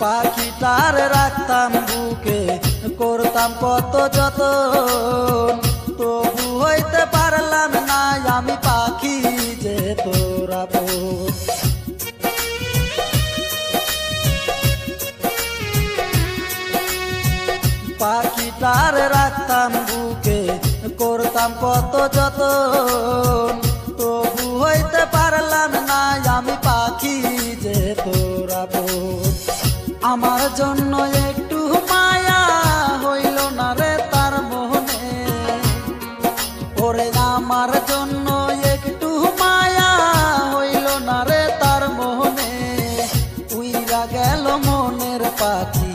পাখিটার রাখতাম বুকে, করতাম কত যতন, তবু হইতে পারলাম না আমি পাখি যে তোর আপন। পাখিটার রাখতাম বুকে, করতাম কত যতন, তবু হইতে পারলাম না আমি পাখি যে তোর আপন। আমার জন্য একটু মায়া হইল না রে তার মনে, ওরে আমার জন্য একটু মায়া হইল না রে তার মনে, উইরা গেল মনের পাখি